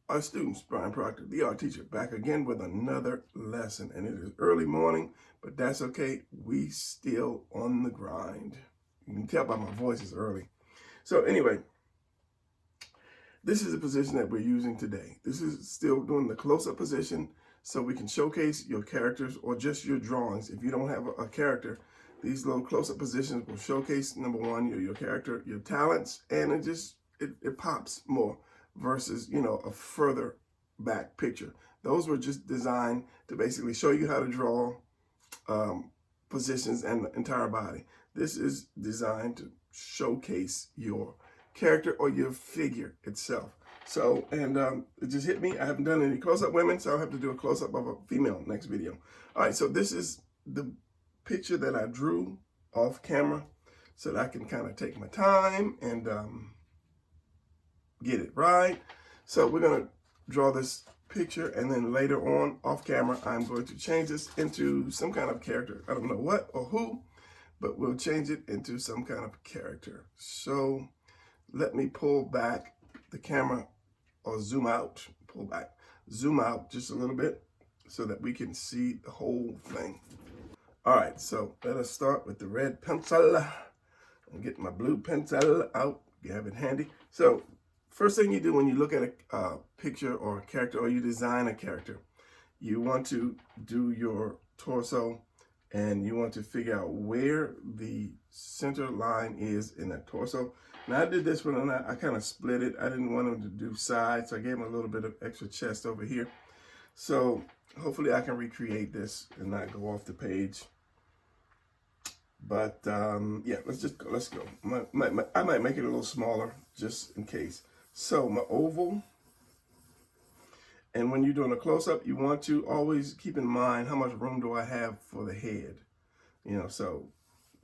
Our students, Brian Proctor, the art teacher, back again with another lesson. And it is early morning, but that's okay. We still on the grind. You can tell by my voice it's early. So anyway, this is the position that we're using today. This is still doing the close-up position so we can showcase your characters or just your drawings. If you don't have a character, these little close-up positions will showcase, number one, your character, your talents, and it pops more versus, a further back picture. Those were just designed to basically show you how to draw positions and the entire body. This is designed to showcase your character or your figure itself. So, and it just hit me. I haven't done any close-up women, so I'll have to do a close-up of a female next video. All right, so this is the picture that I drew off camera so that I can kind of take my time and get it right. So we're going to draw this picture, and then later on off camera I'm going to change this into some kind of character. I don't know what or who, but we'll change it into some kind of character. So let me pull back the camera, or zoom out just a little bit so that we can see the whole thing. All right, so let us start with the red pencil. I'll get my blue pencil out, have it handy. So first thing you do when you look at a picture or a character, or you design a character, you want to do your torso, and you want to figure out where the center line is in that torso. Now I did this one, and I kind of split it. I didn't want him to do sides, so I gave him a little bit of extra chest over here. So hopefully I can recreate this and not go off the page. But yeah, let's go. I might make it a little smaller just in case. So my oval, and when you're doing a close-up, you want to always keep in mind how much room do I have for the head. So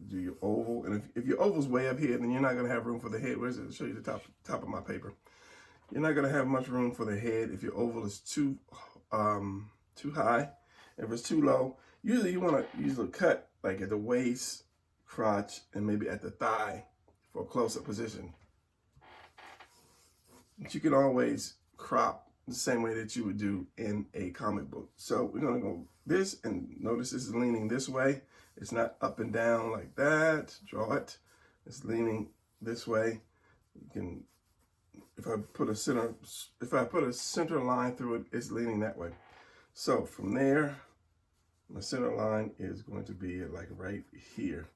do your oval, and if your oval's way up here, then you're not going to have room for the head. Where's it? I'll show you the top of my paper. You're not going to have much room for the head if your oval is too high. If it's too low, usually you want to cut like at the waist, crotch, and maybe at the thigh for a close-up position. But you can always crop the same way that you would do in a comic book. So we're going to go this, and notice this is leaning this way. It's not up and down like that. Draw it. It's leaning this way. You can, if I put a center line through it, it's leaning that way. So from there, my center line is going to be like right here,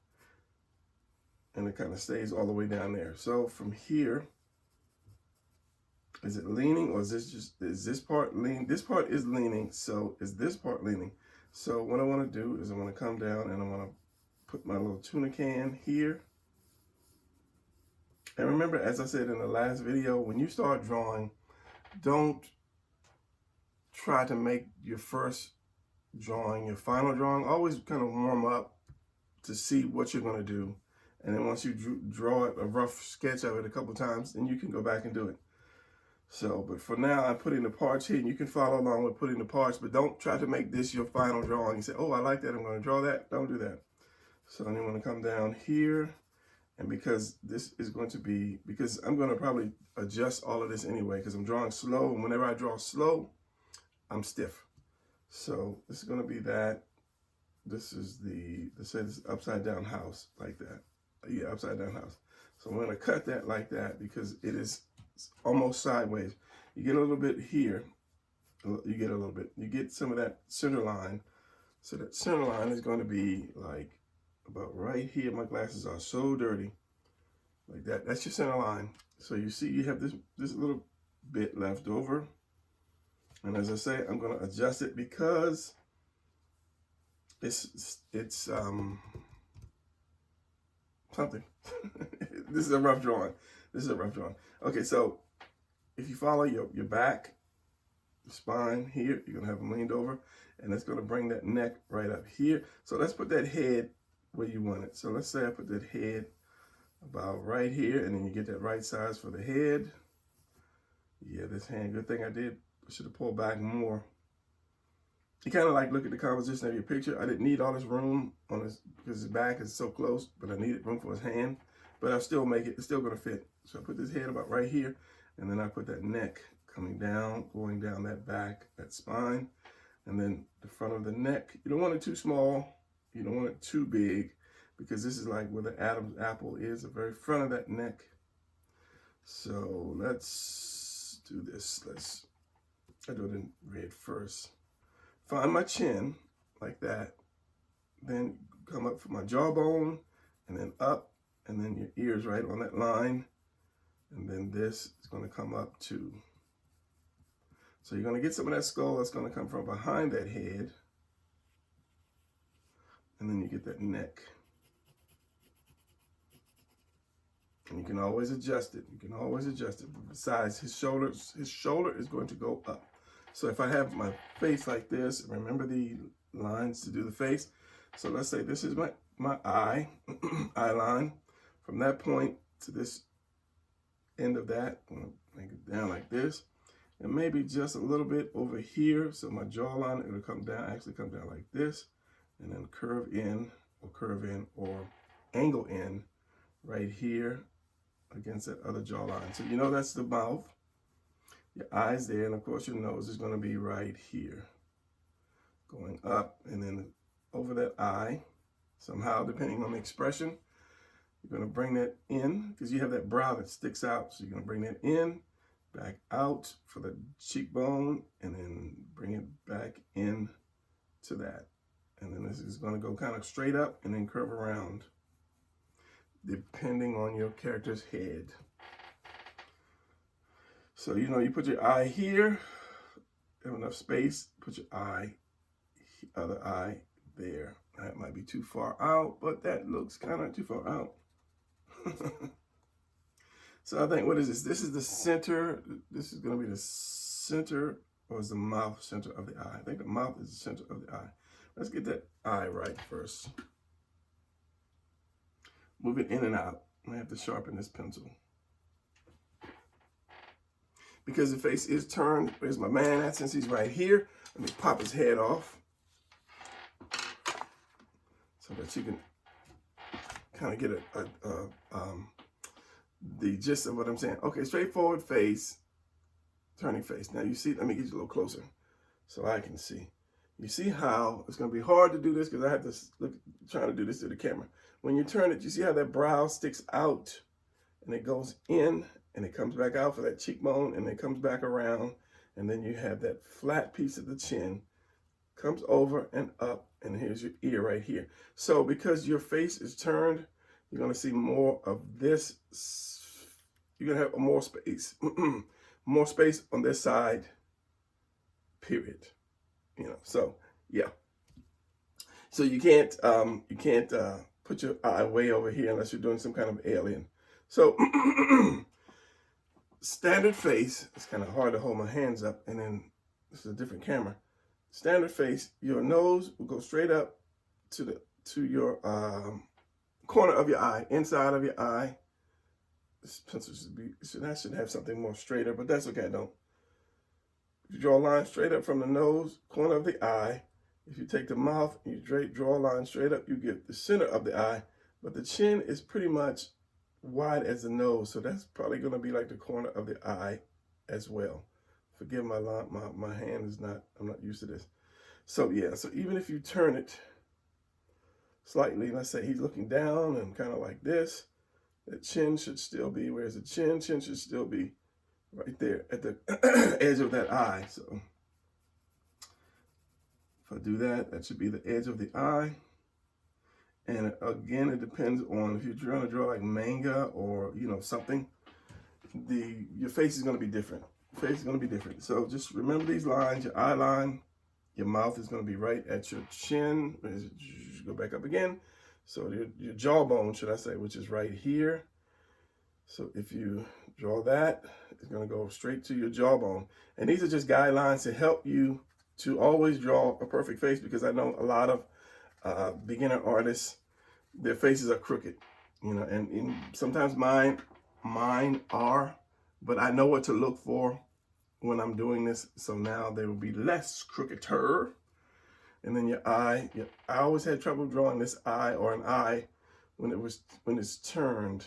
and it kind of stays all the way down there. So from here, is it leaning, or is this part leaning? This part is leaning, so is this part leaning? So what I want to do is I want to come down, and I want to put my little tuna can here. And remember, as I said in the last video, when you start drawing, don't try to make your first drawing your final drawing. Always kind of warm up to see what you're going to do. And then once you draw a rough sketch of it a couple times, then you can go back and do it. So, but for now, I'm putting the parts here, and you can follow along with putting the parts, but don't try to make this your final drawing. You say, oh, I like that, I'm going to draw that. Don't do that. So then you want to come down here, and because this is going to be, because I'm going to probably adjust all of this anyway, because I'm drawing slow, and whenever I draw slow, I'm stiff. So this is going to be that. This is let's say this upside down house, like that. Yeah, upside down house. So I'm going to cut that like that because it is almost sideways. You get a little bit here. You get some of that center line. So that center line is going to be like about right here. My glasses are so dirty. Like that. That's your center line. So you see you have this little bit left over. And as I say, I'm going to adjust it because it's something. This is a rough drawing. Okay, so if you follow your back, spine here, you're going to have them leaned over, and that's going to bring that neck right up here. So let's put that head where you want it. So let's say I put that head about right here, and then you get that right size for the head. Yeah, this hand, good thing I should have pulled back more. You kind of like look at the composition of your picture. I didn't need all this room on his, because his back is so close, but I needed room for his hand. But I'll still make it, it's still going to fit. So I put this head about right here, and then I put that neck coming down, going down that back, that spine, and then the front of the neck. You don't want it too small. You don't want it too big, because this is like where the Adam's apple is, the very front of that neck. So let's do this. I'll do it in red first. Find my chin like that. Then come up for my jawbone, and then up, and then your ears right on that line. And then this is going to come up too. So you're going to get some of that skull that's going to come from behind that head. And then you get that neck. And you can always adjust it. You can always adjust it. Besides, his shoulder is going to go up. So if I have my face like this, remember the lines to do the face. So let's say this is my eye, eye line. From that point to this end of that, I'm going to make it down like this. And maybe just a little bit over here. So my jawline, it'll come down, actually come down like this. And then curve in or angle in right here against that other jawline. So you know that's the mouth. Your eye's there, and of course your nose is going to be right here. Going up, and then over that eye, somehow, depending on the expression, you're going to bring that in, because you have that brow that sticks out. So you're going to bring that in, back out for the cheekbone, and then bring it back in to that. And then this is going to go kind of straight up and then curve around, depending on your character's head. So, you know, you put your eye here, have enough space, put your eye, other eye there. That might be too far out, but that looks kind of too far out. So I think, what is this? This is the center. This is going to be the center, or is the mouth center of the eye? I think the mouth is the center of the eye. Let's get that eye right first. Move it in and out. I have to sharpen this pencil. Because the face is turned, where's my man at? Since he's right here, let me pop his head off so that you can kind of get the gist of what I'm saying. Okay, straightforward face, turning face. Now you see, let me get you a little closer so I can see. You see how it's going to be hard to do this because I have to look, trying to do this to the camera. When you turn it, you see how that brow sticks out and it goes in and it comes back out for that cheekbone and it comes back around. And then you have that flat piece of the chin comes over and up, and here's your ear right here. So because your face is turned, you're going to see more of this. You're going to have more space, more space on this side, period. You know, so yeah. So you can't put your eye way over here unless you're doing some kind of alien. So standard face, it's kind of hard to hold my hands up, and then this is a different camera. Standard face, your nose will go straight up to your corner of your eye, inside of your eye. This pencil should have something more straighter, but that's okay, I don't. If you draw a line straight up from the nose, corner of the eye, if you take the mouth and you draw a line straight up, you get the center of the eye, but the chin is pretty much wide as the nose, so that's probably going to be like the corner of the eye as well. Forgive my hand is not, I'm not used to this. So yeah, so even if you turn it slightly, let's say he's looking down and kind of like this, the chin should still be, where's the chin? Chin should still be right there at the edge of that eye. So if I do that, that should be the edge of the eye. And again, it depends on if you're trying to draw like manga or, you know, something, your face is going to be different. Face is going to be different. So just remember these lines, your eye line, your mouth is going to be right at your chin. Go back up again. So your jawbone, should I say, which is right here. So if you draw that, it's going to go straight to your jawbone. And these are just guidelines to help you to always draw a perfect face, because I know a lot of beginner artists, their faces are crooked, you know, and sometimes mine are, but I know what to look for when I'm doing this. So now they will be less crookeder. And then your eye, I always had trouble drawing this eye or an eye when it's turned.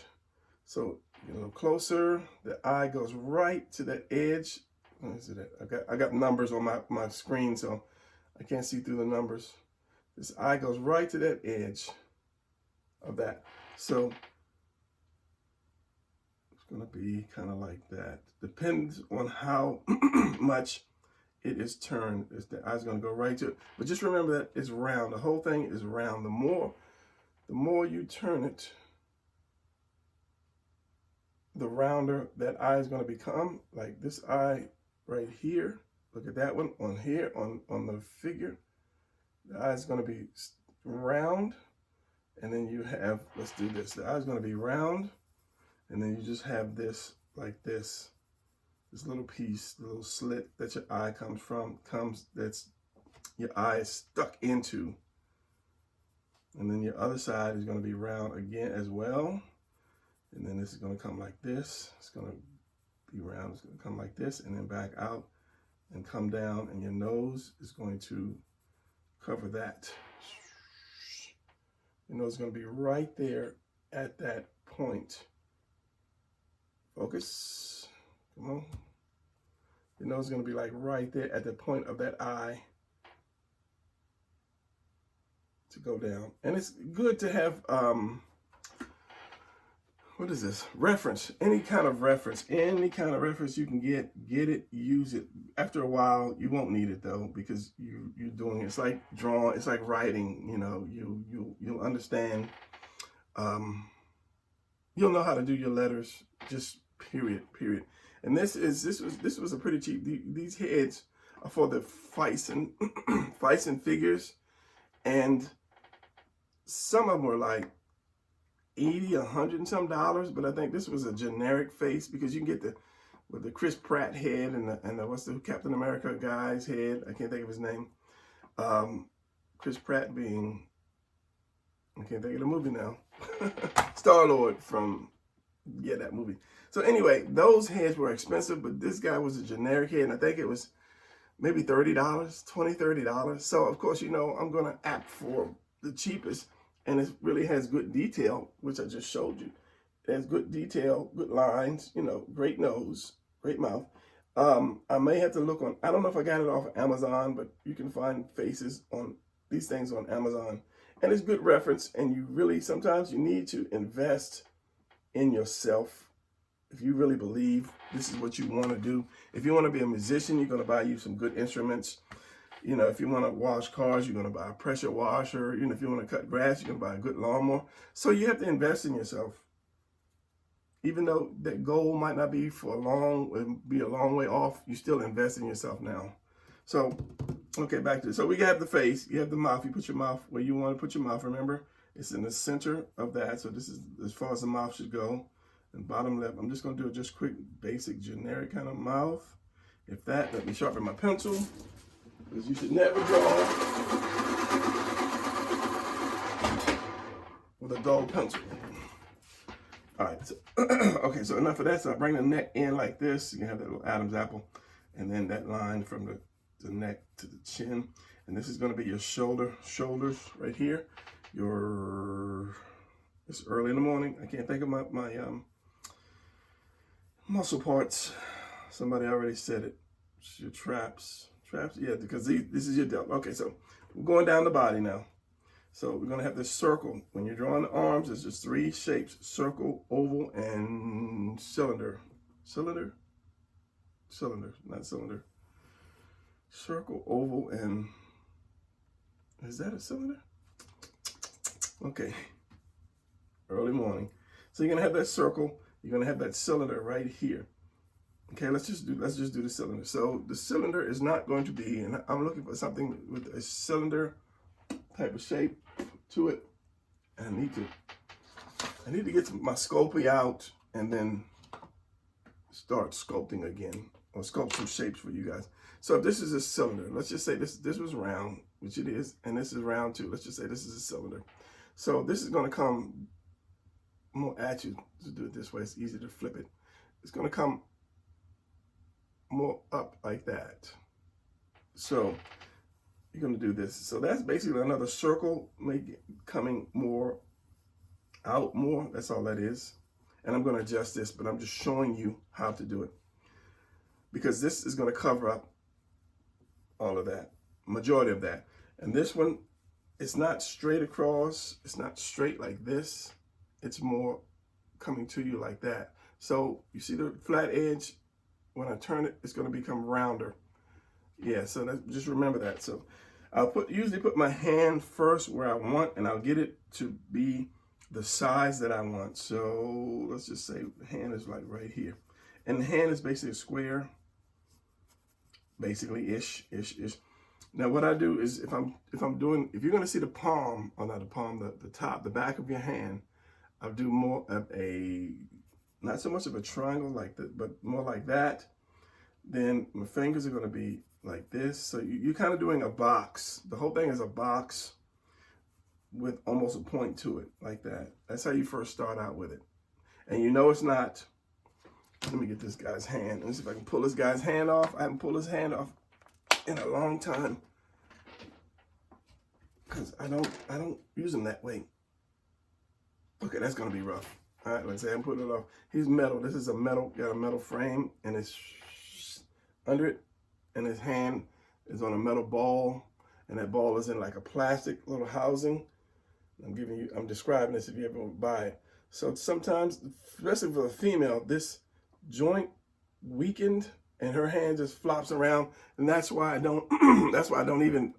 So a little closer, the eye goes right to the edge Let me see that. I got numbers on my screen, so I can't see through the numbers. This eye goes right to that edge of that. So it's going to be kind of like that. Depends on how much it is turned. The eye's going to go right to it. But just remember that it's round. The whole thing is round. The more you turn it, the rounder that eye is going to become. Like this eye right here. Look at that one on here on the figure. The eye is going to be round. And then you have, let's do this. The eye is going to be round. And then you just have this like this. This little piece, the little slit that your eye that's your eye is stuck into. And then your other side is going to be round again as well. And then this is going to come like this. It's going to be round. It's going to come like this and then back out and come down. And your nose is going to cover that. Your nose is going to be right there at that point. Focus. Come on. Your nose is going to be like right there at the point of that eye to go down. And it's good to have, what is this? Reference. Any kind of reference you can get it, use it. After a while, you won't need it though, because you're doing it. It's like drawing, it's like writing, you know, you'll understand. You'll know how to do your letters, just period. And this was a pretty cheap. These heads are for the Feisen figures, and some of them were like $80, $100 and some dollars. But I think this was a generic face, because you can get with the Chris Pratt head and the what's the Captain America guy's head. I can't think of his name. Chris Pratt being, I can't think of the movie now. Star-Lord from, yeah, that movie. So anyway, those heads were expensive, but this guy was a generic head, and I think it was maybe $30, $20, $30. So of course, you know, I'm gonna opt for the cheapest, and it really has good detail, which I just showed you. It has good detail, good lines, you know, great nose, great mouth. I may have to look on, I don't know if I got it off of Amazon, but you can find faces on these things on Amazon. And it's good reference, and you really, sometimes you need to invest in yourself. If you really believe this is what you want to do. If you want to be a musician, you're going to buy you some good instruments. You know, if you want to wash cars, you're going to buy a pressure washer. You know, if you want to cut grass, you're going to buy a good lawnmower. So you have to invest in yourself. Even though that goal might not be for a long way off, you still invest in yourself now. So, okay, back to it. So we have the face, you have the mouth. You put your mouth where you want to put your mouth. Remember, it's in the center of that. So this is as far as the mouth should go. And bottom left, I'm just going to do a just quick, basic, generic kind of mouth. If that, let me sharpen my pencil, because you should never draw with a dull pencil. All right, so, okay, so enough of that. So I bring the neck in like this. You have that little Adam's apple, and then that line from the neck to the chin. And this is going to be your shoulders right here. It's early in the morning. I can't think of my muscle parts. Somebody already said it. It's your traps, yeah, because this is your delt. Okay, so we're going down the body now. So we're gonna have this circle. When you're drawing the arms, there's just three shapes: circle, oval, and cylinder. Cylinder, not cylinder. Circle, oval, and is that a cylinder? Okay, early morning. So you're gonna have that circle. You're gonna have that cylinder right here. Okay, let's just do the cylinder. So the cylinder is not going to be, and I'm looking for something with a cylinder type of shape to it. And I need to get my Sculpey out and then start sculpting again, or sculpt some shapes for you guys. So if this is a cylinder, let's just say this was round, which it is, and this is round too. Let's just say this is a cylinder. So this is going to come more at you. To do it this way, it's easy to flip it. It's going to come more up like that. So you're going to do this. So that's basically another circle, coming more out more. That's all that is. And I'm going to adjust this, but I'm just showing you how to do it. because this is going to cover up all of that, majority of that. And this one, it's not straight across. It's not straight like this. It's more coming to you like that. So you see the flat edge, when I turn it, it's going to become rounder. Yeah, so just remember that. So I'll usually put my hand first where I want, and I'll get it to be the size that I want. So let's just say the hand is like right here. And the hand is basically a square, basically ish. Now what I do is if you're gonna see the palm, or not the palm, the top, the back of your hand, I'll do more of not so much of a triangle like that, but more like that. Then my fingers are gonna be like this. So you're kind of doing a box. The whole thing is a box with almost a point to it, like that. That's how you first start out with it. And you know it's not, let me get this guy's hand. Let me see if I can pull this guy's hand off. I haven't pulled his hand off in a long time, because I don't use him that way. Okay, that's gonna be rough. All right, let's say I'm putting it off. He's metal. This is a metal, got a metal frame, and it's under it, and his hand is on a metal ball, and that ball is in like a plastic little housing. I'm describing this if you ever buy it. So sometimes, especially for a female, this joint weakened and her hand just flops around, and that's why I don't.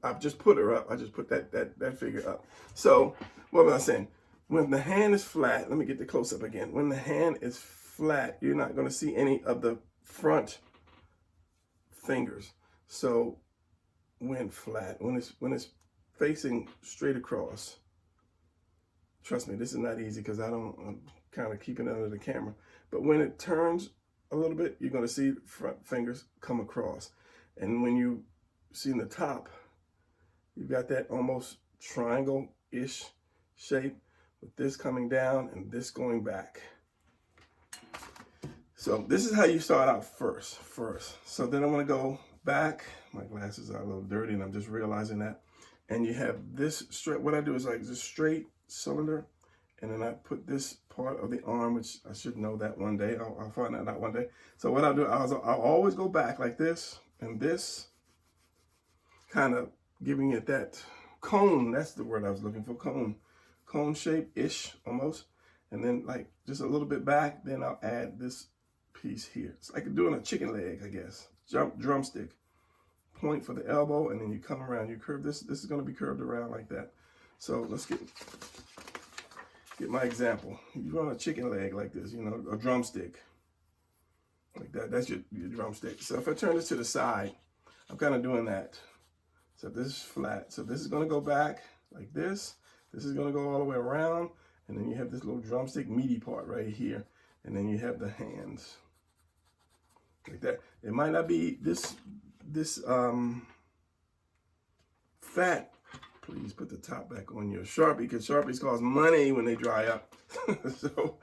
I've just put her up. I just put that figure up. So what was I saying? When the hand is flat, let me get the close up again. When the hand is flat, you're not going to see any of the front fingers. So when flat, when it's facing straight across, trust me, this is not easy because I'm kind of keeping it under the camera. But when it turns a little bit, you're going to see the front fingers come across. And when you see in the top, you've got that almost triangle-ish shape with this coming down and this going back. So this is how you start out first. So then I'm going to go back. My glasses are a little dirty and I'm just realizing that. And you have this straight, what I do is like this straight cylinder, and then I put this part of the arm, which I should know that one day. I'll find that out one day. So what I'll do, I'll always go back like this, and this kind of giving it that cone. That's the word I was looking for, cone shape-ish almost. And then like just a little bit back, then I'll add this piece here. It's like doing a chicken leg, I guess. Drumstick. Point for the elbow, and then you come around. You curve this. This is going to be curved around like that. So let's get my example. You run a chicken leg like this, you know, a drumstick. Like that. That's your drumstick. So if I turn this to the side, I'm kind of doing that. So this is flat. So this is going to go back like this. This is going to go all the way around. And then you have this little drumstick meaty part right here. And then you have the hands. Like that. It might not be this fat. Please put the top back on your Sharpie, because Sharpies cost money when they dry up. So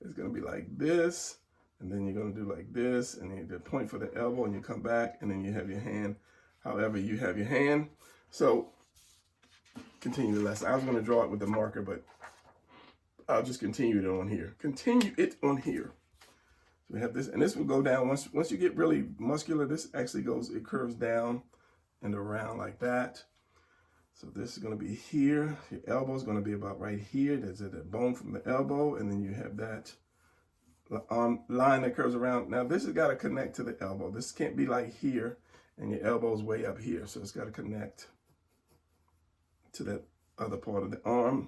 it's going to be like this, and then you're going to do like this, and then you point for the elbow, and you come back, and then you have your hand however you have your hand. So continue the lesson. I was going to draw it with the marker, but I'll just continue it on here. Continue it on here. So we have this, and this will go down. Once you get really muscular, this actually it curves down and around like that. So this is going to be here. Your elbow is going to be about right here. There's that bone from the elbow, and then you have that line that curves around. Now this has got to connect to the elbow. This can't be like here, and your elbow is way up here. So it's got to connect to that other part of the arm.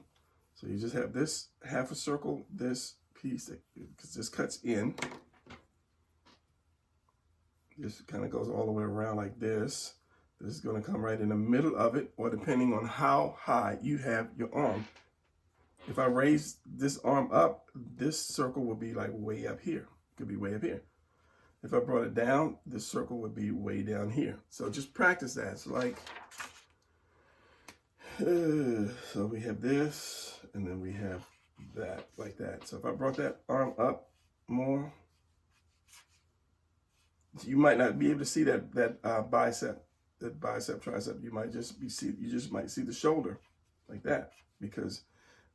So you just have this half a circle, this piece, because this cuts in. This kind of goes all the way around like this. This is going to come right in the middle of it, or depending on how high you have your arm. If I raise this arm up, this circle will be like way up here. It could be way up here. If I brought it down, this circle would be way down here. So just practice that. It's like, so we have this, and then we have that, like that. So if I brought that arm up more, you might not be able to see that bicep, tricep. You just might see the shoulder like that, because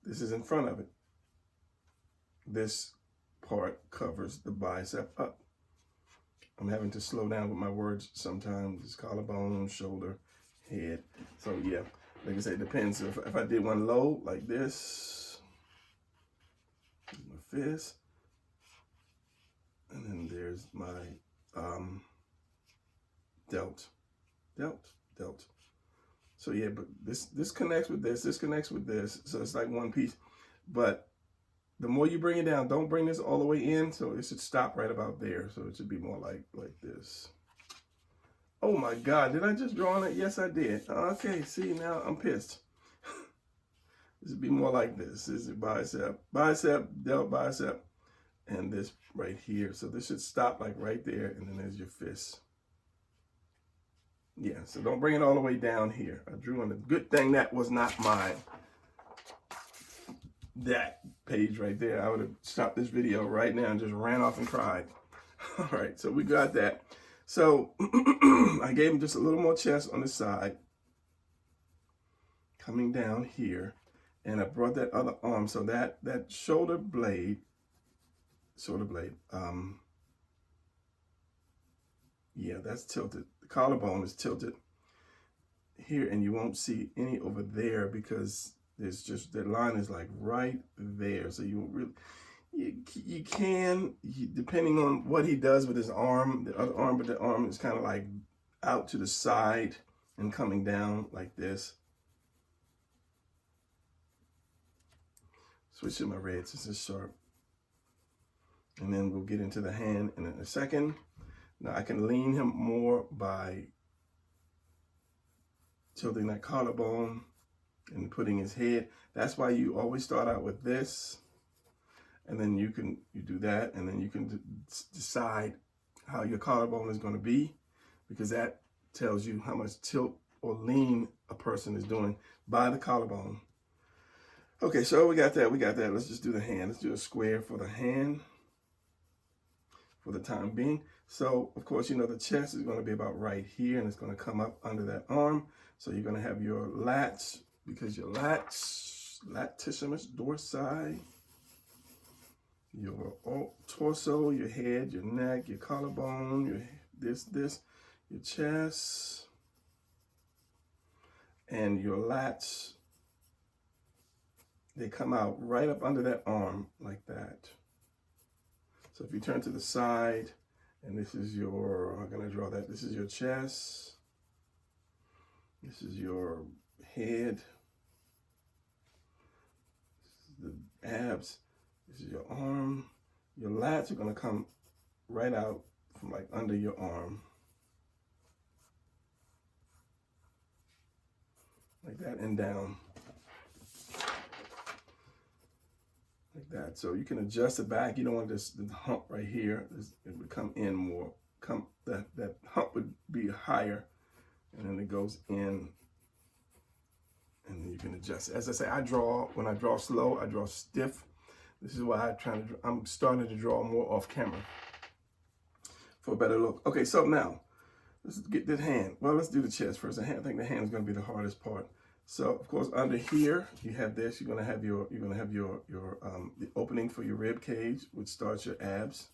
this is in front of it. This part covers the bicep up. I'm having to slow down with my words sometimes. It's collarbone, shoulder, head. So yeah, like I say, it depends. If I did one low like this, my fist, and then there's my delt. So yeah, but this connects with this connects with this, so it's like one piece. But the more you bring it down, don't bring this all the way in, so it should stop right about there. So it should be more like this. Oh my God, did I just draw on it? Yes, I did. Okay, see, now I'm pissed. This would be more like this. This is bicep, delt, bicep, and this right here. So this should stop like right there, and then there's your fist. Yeah, so don't bring it all the way down here. I drew on the good thing that was not that page right there. I would have stopped this video right now and just ran off and cried. All right, so we got that. So I gave him just a little more chest on the side, coming down here, and I brought that other arm. So that shoulder blade, yeah, that's tilted. The collarbone is tilted here, and you won't see any over there because there's just, that line is like right there. So you really, you can, depending on what he does with his arm, the other arm, but the arm is kind of like out to the side and coming down like this. Switch to my red since it's sharp. And then we'll get into the hand in a second. Now I can lean him more by tilting that collarbone and putting his head. That's why you always start out with this, and then you do that, and then you can decide how your collarbone is going to be, because that tells you how much tilt or lean a person is doing by the collarbone. Okay, so we got that. Let's just do the hand. Let's do a square for the hand for the time being. So, of course, you know the chest is going to be about right here, and it's going to come up under that arm. So you're going to have your lats, because your latissimus dorsi, your torso, your head, your neck, your collarbone, your your chest, and your lats. They come out right up under that arm like that. So if you turn to the side, and this is your, I'm going to draw that. This is your chest. This is your head. This is the abs. This is your arm. Your lats are going to come right out from like under your arm. Like that, and down. Like that. So you can adjust the back. You don't want this, the hump right here. It would come in more. That hump would be higher, and then it goes in, and then you can adjust it. As I say, when I draw slow, I draw stiff. This is why I'm starting to draw more off camera for a better look. Okay, so now let's get that hand. Well, let's do the chest first. I think the hand is going to be the hardest part. So of course, under here you have this. You're going to have the opening for your rib cage, which starts your abs.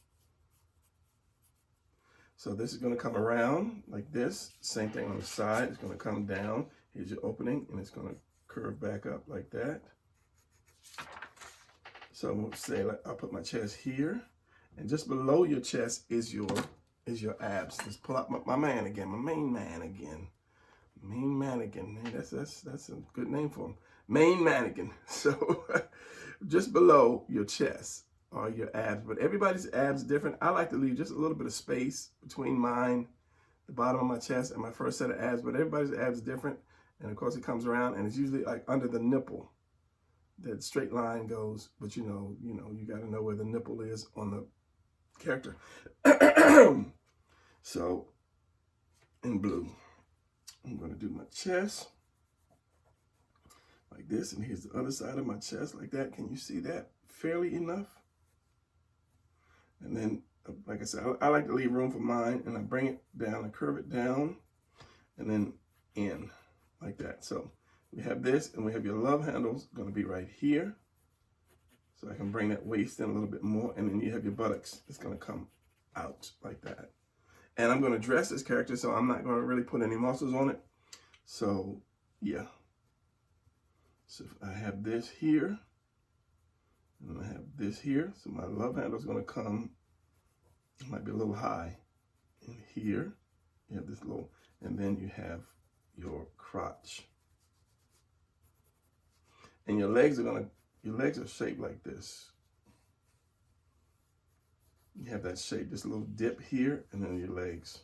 So this is going to come around like this. Same thing on the side. It's going to come down. Here's your opening, and it's going to curve back up like that. So we'll say, like, I'll put my chest here, and just below your chest is your abs. Let's pull out my man again, my main man again. Main mannequin, man, that's a good name for him. Main mannequin. So just below your chest are your abs, but everybody's abs is different. I like to leave just a little bit of space between mine, the bottom of my chest, and my first set of abs, but everybody's abs is different. And of course it comes around, and it's usually like under the nipple. That straight line goes, but you got to know where the nipple is on the character. So in blue, I'm going to do my chest like this, and here's the other side of my chest like that. Can you see that fairly enough? And then, like I said, I like to leave room for mine, and I bring it down, I curve it down, and then in like that. So we have this, and we have your love handles going to be right here. So I can bring that waist in a little bit more, and then you have your buttocks. It's going to come out like that. And I'm going to dress this character, so I'm not going to really put any muscles on it. So, yeah. So I have this here, and I have this here. So my love handle is going to come, it might be a little high. And here, you have this little, and then you have your crotch. And your legs are shaped like this. You have that shape, this little dip here, and then your legs.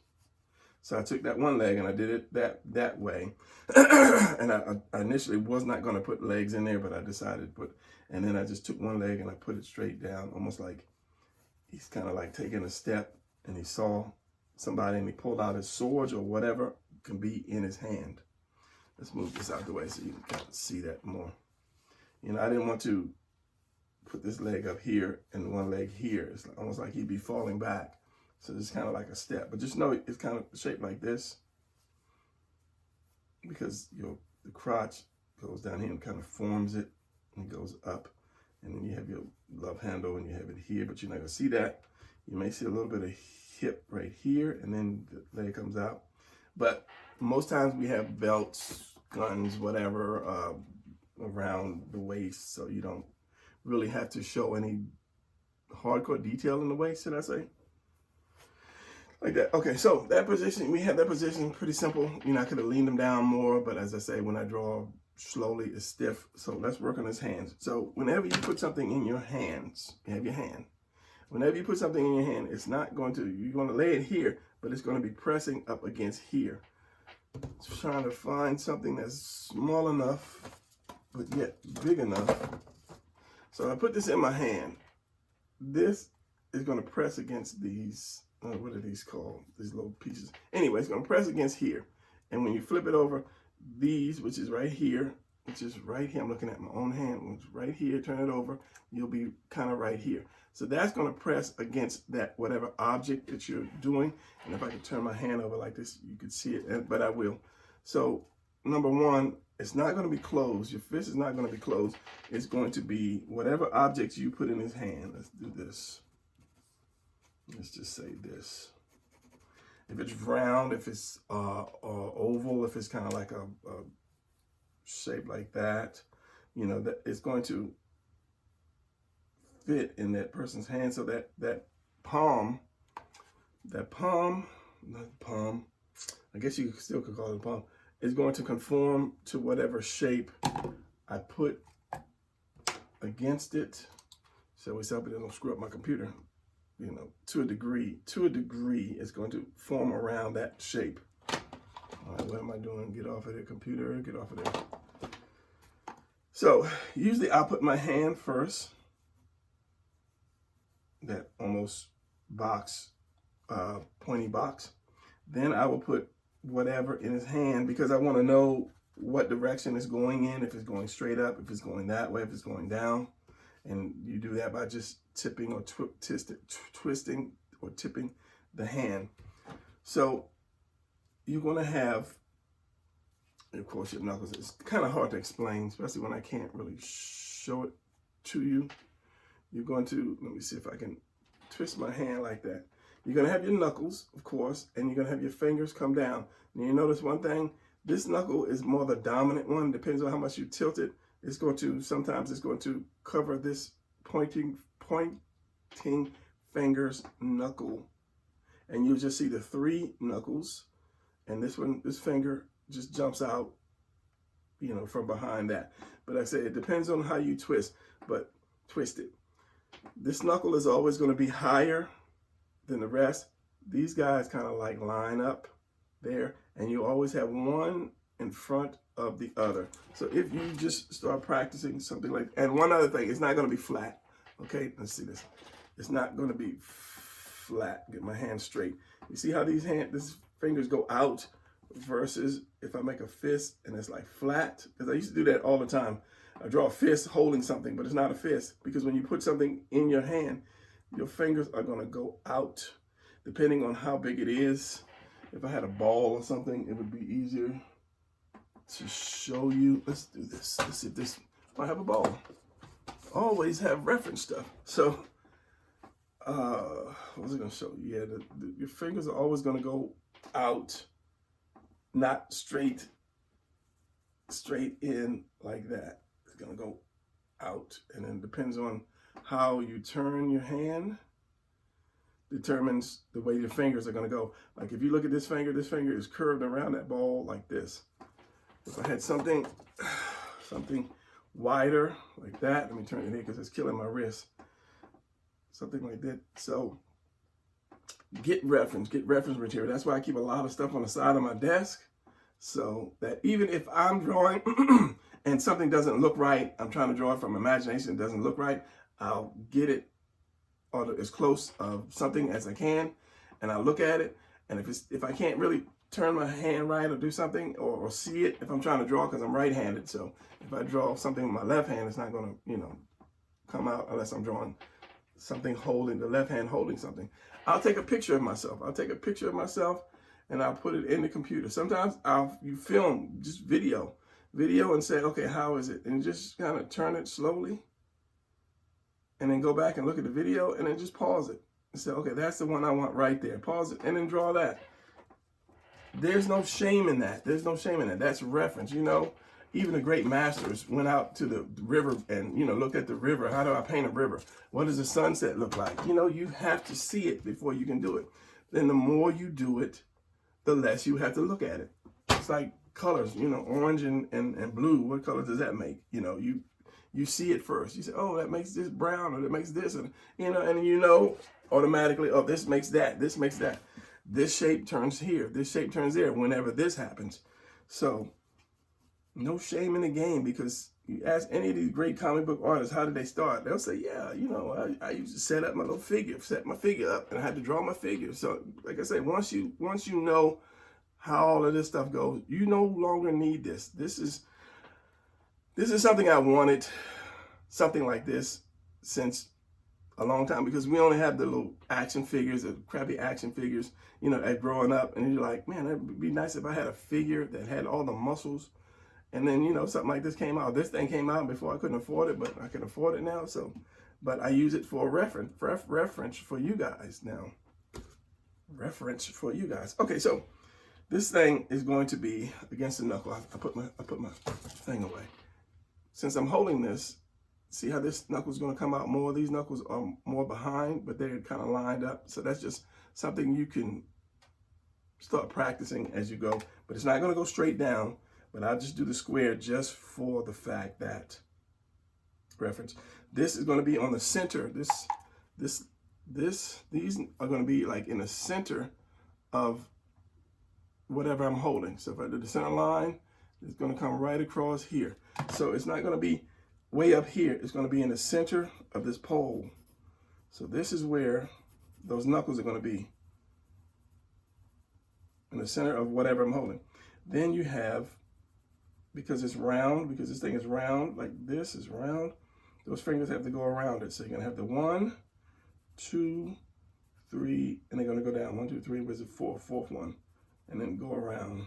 So I took that one leg and I did it that way. And I initially was not going to put legs in there, but I decided to put, and then I just took one leg and I put it straight down, almost like he's kind of like taking a step, and he saw somebody and he pulled out his sword or whatever can be in his hand. Let's move this out the way so you can kind of see that more. You know, I didn't want to put this leg up here and one leg here. It's almost like he'd be falling back. So it's kind of like a step, but just know it's kind of shaped like this because the crotch goes down here and kind of forms it and goes up. And then you have your love handle and you have it here, but you're not gonna see that. You may see a little bit of hip right here and then the leg comes out. But most times we have belts, guns, whatever, around the waist, so you don't really have to show any hardcore detail in the waist, should I say? Like that. Okay, so that position, we have that position pretty simple. You know, I could have leaned them down more, but as I say, when I draw slowly, it's stiff. So let's work on his hands. So whenever you put something in your hands, you have your hand. Whenever you put something in your hand, it's not going to, you're going to lay it here, but it's going to be pressing up against here. Just trying to find something that's small enough, but yet big enough. So I put this in my hand. This is going to press against these, what are these called? These little pieces. Anyway, it's going to press against here. And when you flip it over, these, which is right here, I'm looking at my own hand, which is right here, turn it over, you'll be kind of right here. So that's going to press against that, whatever object that you're doing. And if I could turn my hand over like this, you could see it, but I will. So number one, it's not going to be closed. Your fist is not going to be closed. It's going to be whatever objects you put in his hand. Let's do this. Let's just say this. If it's round, if it's oval, if it's kind of like a shape like that, you know, that it's going to fit in that person's hand. So that palm, I guess you still could call it a palm, is going to conform to whatever shape I put against it. So we hope it doesn't screw up my computer. You know, to a degree, it's going to form around that shape. All right, what am I doing? Get off of the computer, get off of there. So usually I'll put my hand first, that almost box, pointy box. Then I will put whatever in his hand because I want to know what direction it's going in, if it's going straight up, if it's going that way, if it's going down. And you do that by just tipping or twisting or tipping the hand. So you're going to have, of course, your knuckles. It's kind of hard to explain, especially when I can't really show it to you. You're going to, let me see if I can twist my hand like that. You're going to have your knuckles, of course, and you're going to have your fingers come down. And you notice one thing, this knuckle is more the dominant one. Depends on how much you tilt it. It's going to, sometimes it's going to cover this pointing finger's knuckle. And you'll just see the three knuckles. And this one, this finger just jumps out, you know, from behind that. But like I say, it depends on how you twist, but twist it. This knuckle is always going to be higher than the rest. These guys kind of like line up there. And you always have one in front of the other. So if you just start practicing something like, and one other thing, it's not going to be flat. Okay, let's see this. It's not going to be flat. Get my hand straight. You see how these fingers go out versus if I make a fist and it's like flat? Because I used to do that all the time. I draw a fist holding something, but it's not a fist because when you put something in your hand, your fingers are going to go out depending on how big it is. If I had a ball or something, it would be easier to show you. Let's do this. Let's see if this, I have a ball. Always have reference stuff. So what was I going to show you? Yeah, your fingers are always going to go out, not straight in like that. It's going to go out, and then it depends on how you turn your hand, determines the way your fingers are going to go. Like if you look at this finger is curved around that ball like this. If I had something wider like that, let me turn it here because it's killing my wrist. Something like that. So get reference material. That's why I keep a lot of stuff on the side of my desk, so that even if I'm drawing and something doesn't look right, I'm trying to draw it from imagination, it doesn't look right, I'll get it on as close of something as I can, and I'll look at it, and if I can't really turn my hand right or do something or see it, if I'm trying to draw, because I'm right-handed, so if I draw something with my left hand, it's not going to, come out unless I'm drawing something holding, the left hand holding something. I'll take a picture of myself. And I'll put it in the computer. Sometimes you film just video and say, okay, how is it? And just kind of turn it slowly and then go back and look at the video and then just pause it and say, okay, that's the one I want right there. Pause it and then draw that. There's no shame in that. That's reference. Even the great masters went out to the river and, looked at the river. How do I paint a river? What does the sunset look like? You have to see it before you can do it. Then the more you do it, the less you have to look at it. It's like colors, orange and blue. What color does that make? You see it first. You say, oh, that makes this brown, or that makes this, and automatically, oh, this makes that, this makes that. This shape turns here, this shape turns there whenever this happens. So no shame in the game, because you ask any of these great comic book artists, how did they start? They'll say, yeah, I used to set up my little figure, set my figure up, and I had to draw my figure. So like I say, once you know how all of this stuff goes, you no longer need this. This is something I wanted, something like this, since a long time, because we only have the little action figures, the crappy action figures, at growing up, and you're like, man, it'd be nice if I had a figure that had all the muscles. And then, something like this came out. This thing came out before I couldn't afford it, but I can afford it now. So, but I use it for reference for you guys now. Reference for you guys. Okay, so this thing is going to be against the knuckle. I put my thing away. Since I'm holding this, see how this knuckle is going to come out more? These knuckles are more behind, but they're kind of lined up. So that's just something you can start practicing as you go. But it's not going to go straight down. But I'll just do the square just for the fact that reference. This is going to be on the center. These are going to be like in the center of whatever I'm holding. So if I do the center line, it's going to come right across here. So it's not going to be way up here. It's going to be in the center of this pole. So this is where those knuckles are going to be, in the center of whatever I'm holding. Then you have, because it's round, because this thing is round, like this is round, those fingers have to go around it. So you're gonna have the 1, 2, 3, and they're gonna go down. 1, 2, 3, where's the fourth one? And then go around.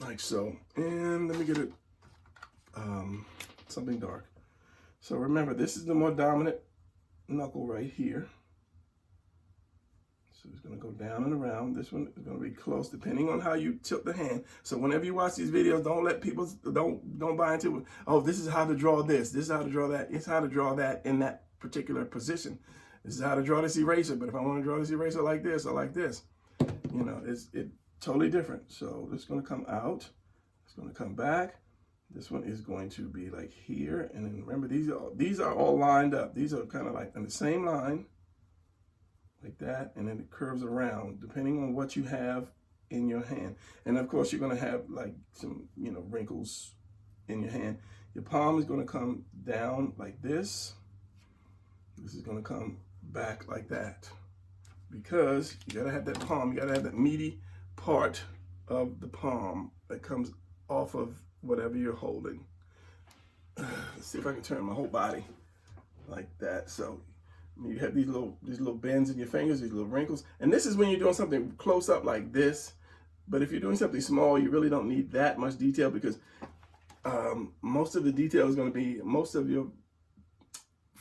Like so. And let me get it, something dark. So remember, this is the more dominant knuckle right here. So it's going to go down and around. This one is going to be close, depending on how you tilt the hand. So whenever you watch these videos, don't let people, don't buy into it. Oh, this is how to draw this. This is how to draw that. It's how to draw that in that particular position. This is how to draw this eraser. But if I want to draw this eraser like this or like this, it's totally different. So it's going to come out. It's going to come back. This one is going to be like here. And then remember, these are all lined up. These are kind of like on the same line, like that, and then it curves around depending on what you have in your hand. And of course, you're going to have like some, wrinkles in your hand. Your palm is going to come down like this. This is going to come back like that, because you got to have that palm. You got to have that meaty part of the palm that comes off of whatever you're holding. Let's see if I can turn my whole body like that. So you have these little bends in your fingers, these little wrinkles. And this is when you're doing something close up like this. But if you're doing something small, you really don't need that much detail, because most of the detail is going to be, most of your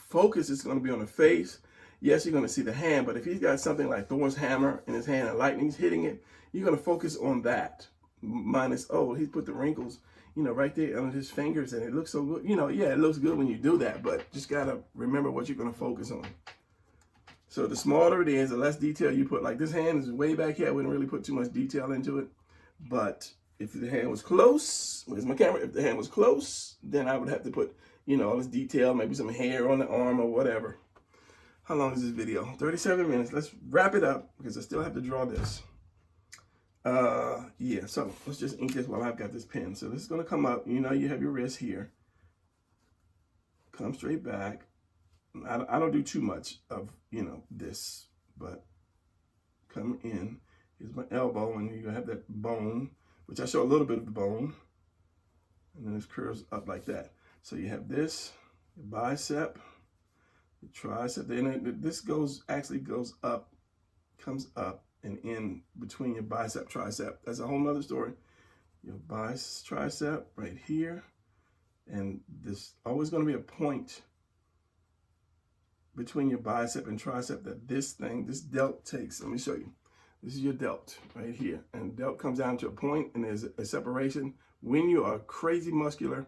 focus is going to be on the face. Yes, you're going to see the hand, but if he's got something like Thor's hammer in his hand and lightning's hitting it, you're going to focus on that. Minus, oh, he put the wrinkles, you know, right there on his fingers, and it looks so good. You know, yeah, it looks good when you do that, but just got to remember what you're going to focus on. So the smaller it is, the less detail you put. Like this hand is way back here. I wouldn't really put too much detail into it. But if the hand was close, where's my camera? If the hand was close, then I would have to put, you know, all this detail, maybe some hair on the arm or whatever. How long is this video? 37 minutes. Let's wrap it up because I still have to draw this. Yeah, so let's just ink this while I've got this pen. So this is going to come up. You know, you have your wrist here. Come straight back. I don't do too much of, you know, this, but come in. Here's my elbow, and you have that bone, which I show a little bit of the bone, and then it curves up like that. So you have this, your bicep, your tricep. Then this actually goes up, comes up and in between your bicep, tricep. That's a whole nother story. Your tricep right here, and there's always going to be a point between your bicep and tricep that this delt takes. Let me show you. This is your delt right here. And delt comes down to a point, and there's a separation when you are crazy muscular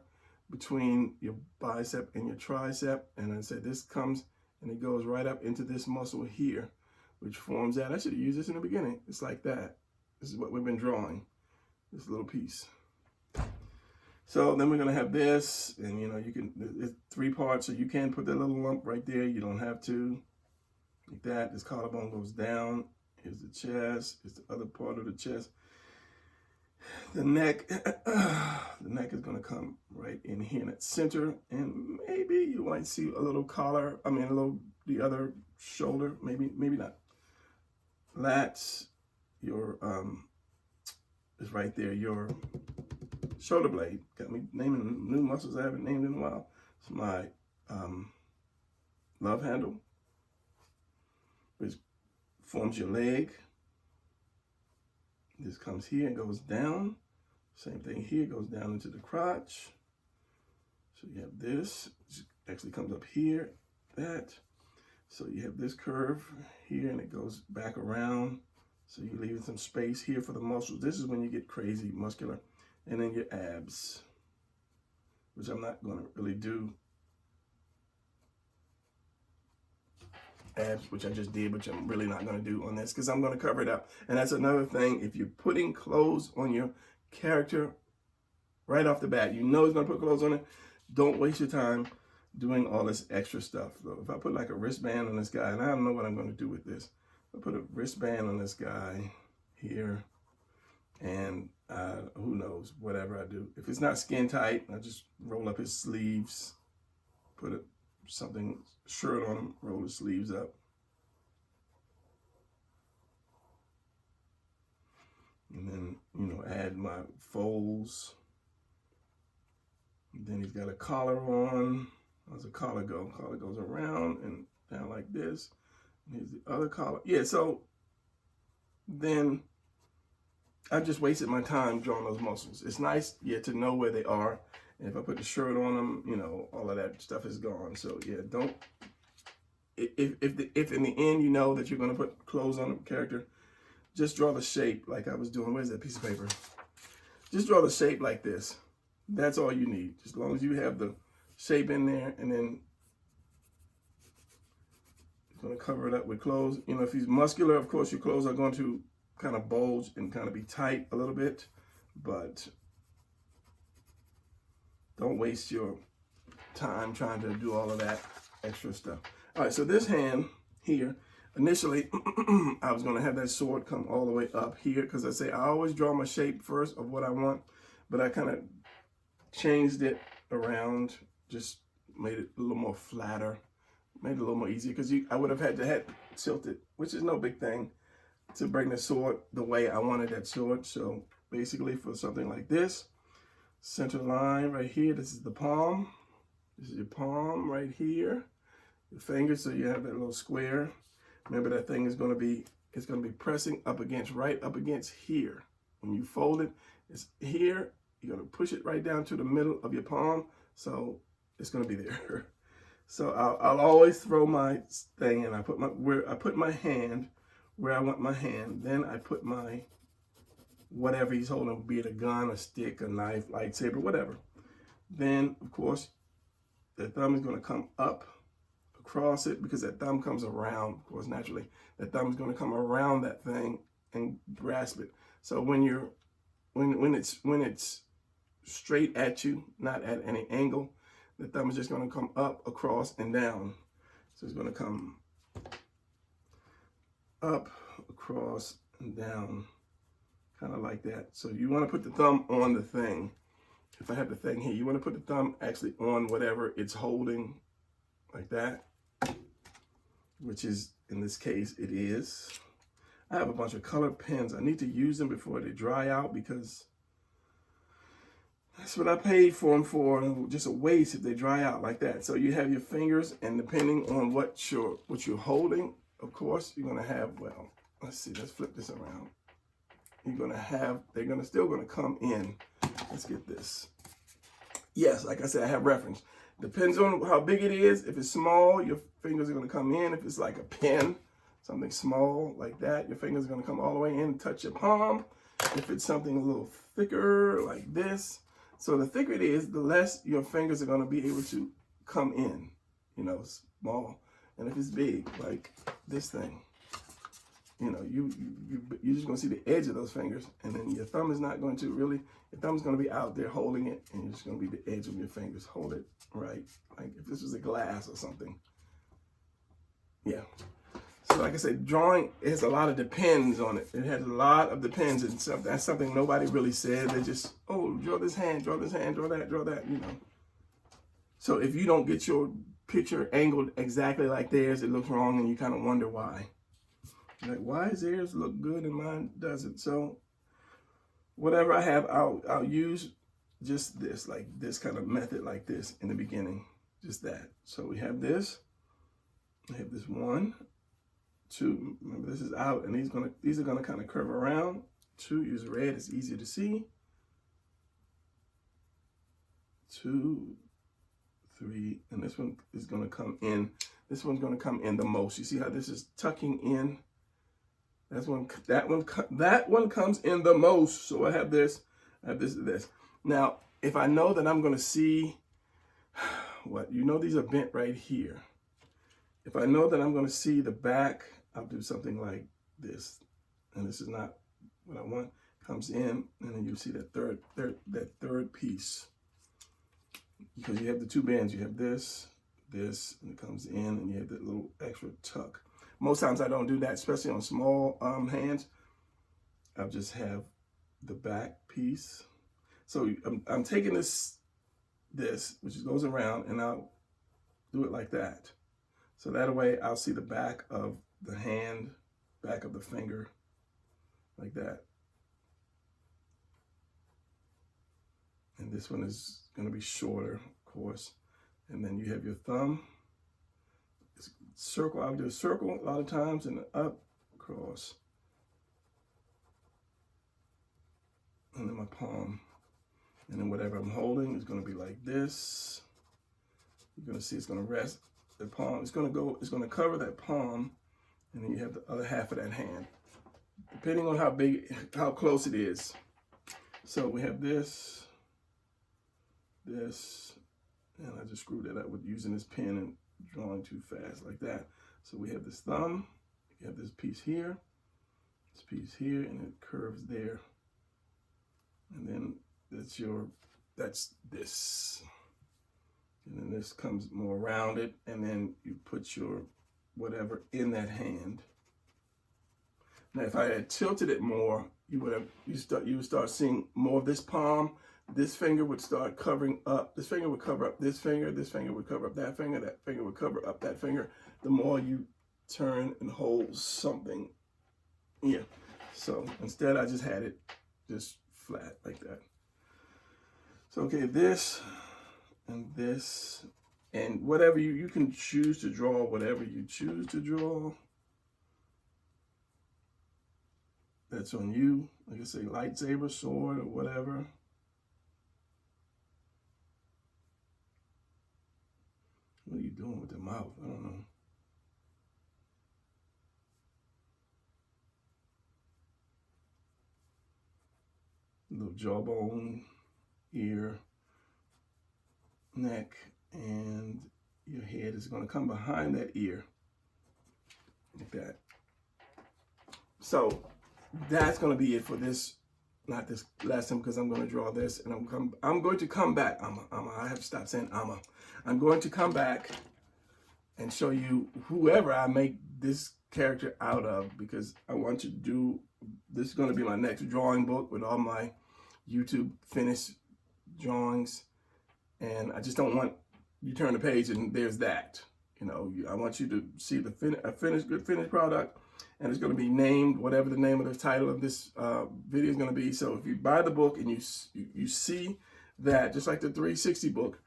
between your bicep and your tricep. And I said this comes and it goes right up into this muscle here, which forms that. I should have used this in the beginning. It's like that. This is what we've been drawing, this little piece. So then we're going to have this, and you know, you can, it's 3 parts, so you can put that little lump right there. You don't have to. Like that. This collarbone goes down. Here's the chest. Here's the other part of the chest. The neck, the neck is going to come right in here in that center, and maybe you might see a little collar. I mean, the other shoulder. Maybe not. Lats, your is right there. Your shoulder blade. Got me naming new muscles I haven't named in a while. It's my love handle, which forms your leg. This comes here and goes down. Same thing here, goes down into the crotch. So you have this, which actually comes up here, that. So you have this curve here, and it goes back around. So you're leaving some space here for the muscles. This is when you get crazy muscular. And then your abs, which I'm not going to really do. Abs, which I just did, which I'm really not going to do on this because I'm going to cover it up. And that's another thing. If you're putting clothes on your character right off the bat, you know he's going to put clothes on it. Don't waste your time doing all this extra stuff. So if I put like a wristband on this guy, and I don't know what I'm going to do with this. I'll put a wristband on this guy here, and who knows, whatever I do. If it's not skin tight, I just roll up his sleeves, put something, shirt on him, roll his sleeves up. And then, you know, add my folds. And then he's got a collar on. How's the collar go? Collar goes around and down like this. And here's the other collar. Yeah, so then I just wasted my time drawing those muscles. It's nice, yeah, to know where they are. And if I put the shirt on them, you know, all of that stuff is gone. So yeah, don't. If in the end you know that you're gonna put clothes on the character, just draw the shape like I was doing. Where's that piece of paper? Just draw the shape like this. That's all you need. As long as you have the shape in there, and then you're gonna cover it up with clothes. You know, if he's muscular, of course your clothes are going to kind of bulge and kind of be tight a little bit, but don't waste your time trying to do all of that extra stuff. All right, so this hand here, initially, I was gonna have that sword come all the way up here because I say I always draw my shape first of what I want, but I kind of changed it around, just made it a little more flatter, made it a little more easier because I would have had to have tilted, which is no big thing, to bring the sword the way I wanted that sword. So basically for something like this, center line right here, this is the palm. This is your palm right here. Your finger, so you have that little square. Remember that thing is going to be, it's going to be pressing up against, right up against here. When you fold it, it's here. You're going to push it right down to the middle of your palm. So it's going to be there. So I'll always throw my thing and I put my hand where I want my hand. Then I put my whatever he's holding, be it a gun, a stick, a knife, lightsaber, whatever. Then, of course, the thumb is going to come up across it because that thumb comes around, of course, naturally. That thumb is going to come around that thing and grasp it. So when it's straight at you, not at any angle, the thumb is just going to come up, across, and down. So it's going to come up, across, and down, kind of like that. So you want to put the thumb on the thing. If I have the thing here, you want to put the thumb actually on whatever it's holding, like that, which is, in this case, it is. I have a bunch of colored pens. I need to use them before they dry out because that's what I paid for them for. Just a waste if they dry out like that. So you have your fingers, and depending on what you're holding, of course, you're gonna have, well, let's see, let's flip this around. They're still gonna come in. Let's get this. Yes, like I said, I have reference. Depends on how big it is. If it's small, your fingers are gonna come in. If it's like a pen, something small like that, your fingers are gonna come all the way in and touch your palm. If it's something a little thicker like this, so the thicker it is, the less your fingers are going to be able to come in, small. And if it's big, like this thing, you're just going to see the edge of those fingers, and then your thumb is not going to really, your thumb's going to be out there holding it, and you're just going to be the edge of your fingers. Hold it right, like if this was a glass or something. Yeah. So like I said, drawing has a lot of depends on it. It has a lot of depends, and that's something nobody really said. They just, oh, draw this hand, draw this hand, draw that, So if you don't get your picture angled exactly like theirs, it looks wrong, and you kind of wonder why. Like, why does theirs look good and mine doesn't? So whatever I have, I'll use just this, like this kind of method like this in the beginning, just that. So we have this. I have this 1, 2, remember this is out, and these are gonna kind of curve around. 2, use red, it's easier to see. 2, 3, and this one is gonna come in. This one's gonna come in the most. You see how this is tucking in? That one comes in the most. So I have this, this. Now, if I know that I'm gonna see these are bent right here. If I know that I'm gonna see the back, I'll do something like this, and this is not what I want. Comes in, and then you see that third piece, because you have the 2 bands. You have this, and it comes in, and you have that little extra tuck. Most times I don't do that, especially on small hands. I'll just have the back piece. So I'm taking this, which goes around, and I'll do it like that. So that way I'll see the back of the hand, back of the finger, like that. And this one is going to be shorter, of course. And then you have your thumb. Circle, I'll do a circle a lot of times, and up, across. And then my palm. And then whatever I'm holding is going to be like this. You're going to see it's going to rest. The palm, it's going to cover that palm, and then you have the other half of that hand, depending on how close it is. So we have this, and I just screwed that up with using this pen and drawing too fast like that. So we have this thumb, you have this piece here, and it curves there. And then that's this. And then this comes more rounded, and then you put your whatever in that hand. Now, if I had tilted it more, you would start seeing more of this palm. This finger would start covering up. This finger would cover up this finger. This finger would cover up that finger. That finger would cover up that finger. The more you turn and hold something. Yeah. So instead, I just had it just flat like that. So, okay, this and this, and whatever you can choose to draw, whatever you choose to draw. That's on you. Like I say, lightsaber, sword, or whatever. We'll he doing with the mouth? I don't know. Little jawbone, ear, neck, and your head is going to come behind that ear, like that. So that's going to be it for this, not this lesson, because I'm going to draw this, and I'm going to come back. I have to stop saying I'm going to come back and show you whoever I make this character out of, because I want to do, this is going to be my next drawing book with all my YouTube finished drawings, and I just don't want you turn the page and there's that. You know, I want you to see the good finished product, and it's going to be named whatever the name of the title of this video is going to be. So if you buy the book and you see that, just like the 360 book,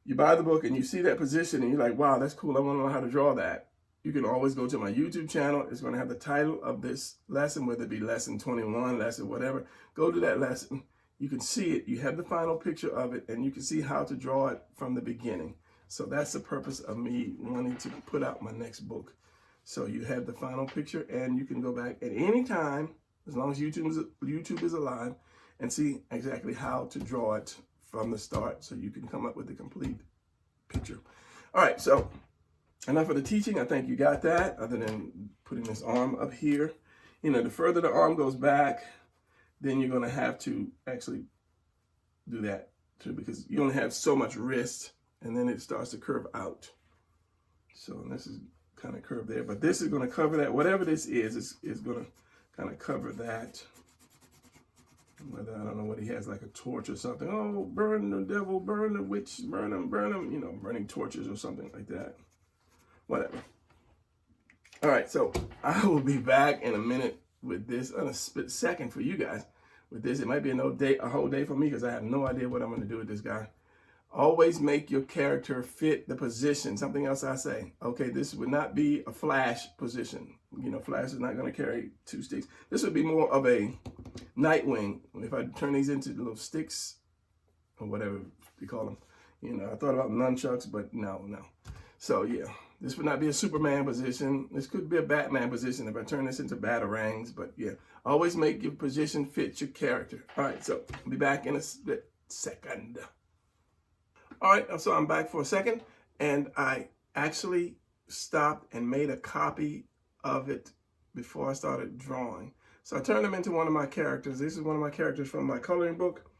you buy the book and you see that position and you're like, wow, that's cool, I want to know how to draw that. You can always go to my YouTube channel. It's going to have the title of this lesson, whether it be lesson 21, lesson whatever. Go to that lesson. You can see it. You have the final picture of it, and you can see how to draw it from the beginning. So that's the purpose of me wanting to put out my next book. So you have the final picture, and you can go back at any time, as long as YouTube is alive, and see exactly how to draw it from the start, so you can come up with the complete picture. All right, so enough of the teaching. I think you got that, other than putting this arm up here. You know, the further the arm goes back, then you're going to have to actually do that too, because you only have so much wrist, and then it starts to curve out. So this is kind of curved there, but this is going to cover that. Whatever this is going to kind of cover that. Whether, I don't know what he has, like a torch or something. Oh, burn the devil, burn the witch, burn them, you know, burning torches or something like that. Whatever. All right, so I will be back in a minute with this, in a split second for you guys with this. It might be a whole day for me, because I have no idea what I'm going to do with this guy. Always make your character fit the position. Something else I say. Okay, this would not be a Flash position. You know, Flash is not going to carry 2 sticks. This would be more of a Nightwing. If I turn these into little sticks, or whatever you call them. You know, I thought about nunchucks, but no. So yeah, this would not be a Superman position. This could be a Batman position if I turn this into batarangs. But yeah, always make your position fit your character. All right, so I'll be back in a split second. All right, so I'm back for a second, and I actually stopped and made a copy of it before I started drawing. So I turned them into one of my characters. This is one of my characters from my coloring book,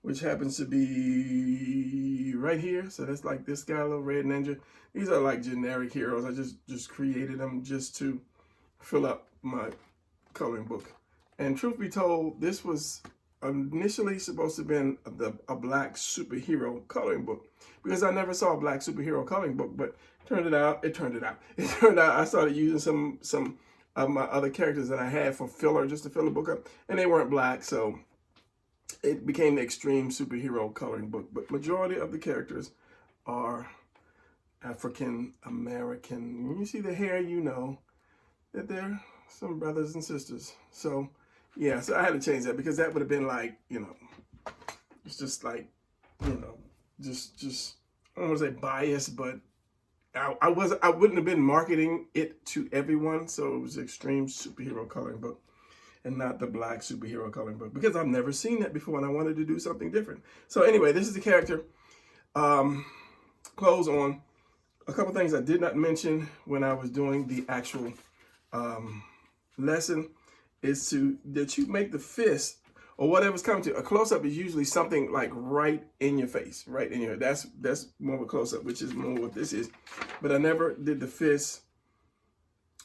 which happens to be right here. So that's like this guy, little red ninja. These are like generic heroes. I just created them just to fill up my coloring book. And truth be told, this was initially supposed to have been a black superhero coloring book, because I never saw a black superhero coloring book. But it turned out I started using some of my other characters that I had for filler, just to fill the book up, and they weren't black, so it became the extreme superhero coloring book. But majority of the characters are African American. When you see the hair, you know that they're some brothers and sisters. So yeah, so I had to change that, because that would have been like, you know, it's just like, you know, just I don't want to say biased, but I wouldn't have been marketing it to everyone. So it was extreme superhero coloring book, and not the black superhero coloring book, because I've never seen that before, and I wanted to do something different. So anyway, this is the character. Clothes on. A couple things I did not mention when I was doing the actual lesson is that you make the fist, or whatever's coming to a close-up, is usually something like right in your face, right in your, that's more of a close-up, which is more what this is. But I never did the fist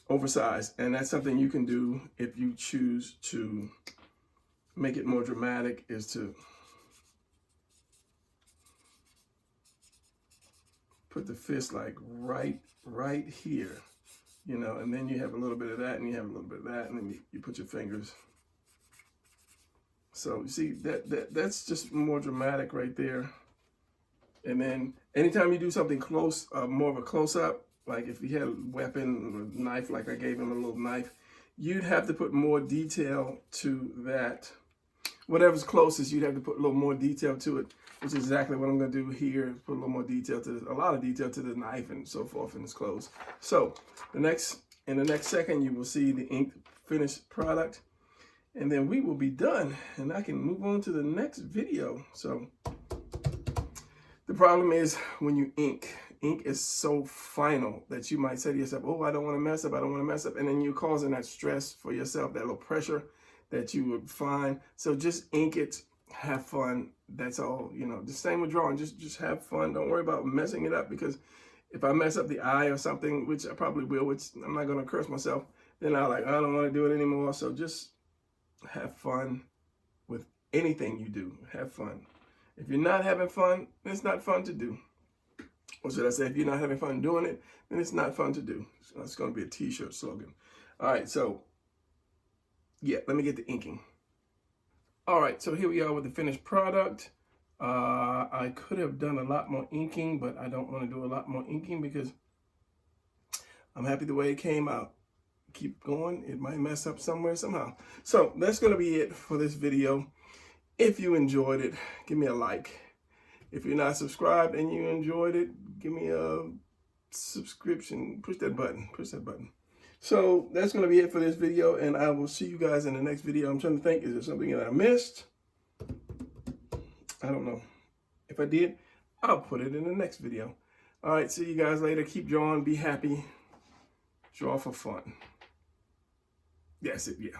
oversized, and that's something you can do if you choose to make it more dramatic, is to put the fist like right here, you know, and then you have a little bit of that, and you have a little bit of that, and then you put your fingers. So you see that's just more dramatic right there. And then anytime you do something close, more of a close-up, like if you had a weapon, a knife, like I gave him a little knife, you'd have to put more detail to that. whatever's closest, you'd have to put a little more detail to it, which is exactly what I'm going to do here. Put a little more detail to this, a lot of detail to the knife and so forth in this close. So in the next second, you will see the inked finished product, and then we will be done, and I can move on to the next video. So the problem is when you ink is so final that you might say to yourself, oh, I don't want to mess up, I don't want to mess up. And then you're causing that stress for yourself, that little pressure that you would find. So just ink it, have fun. That's all, you know, the same with drawing, just have fun. Don't worry about messing it up, because if I mess up the eye or something, which I probably will, which I'm not going to curse myself, then I don't want to do it anymore. So just have fun with anything you do. Have fun. If you're not having fun, it's not fun to do. Or should I say, if you're not having fun doing it, then it's not fun to do. So it's going to be a t-shirt slogan. All right, so yeah, let me get the inking. All right, so here we are with the finished product. I could have done a lot more inking, but I don't want to do a lot more inking because I'm happy the way it came out. Keep going, it might mess up somewhere somehow. So that's going to be it for this video. If you enjoyed it, give me a like. If you're not subscribed and you enjoyed it, give me a subscription. Push that button. So that's going to be it for this video, and I will see you guys in the next video. I'm trying to think, is there something that I missed? I don't know. If I did, I'll put it in the next video. All right, see you guys later. Keep drawing. Be happy. Draw for fun. That's it, yeah.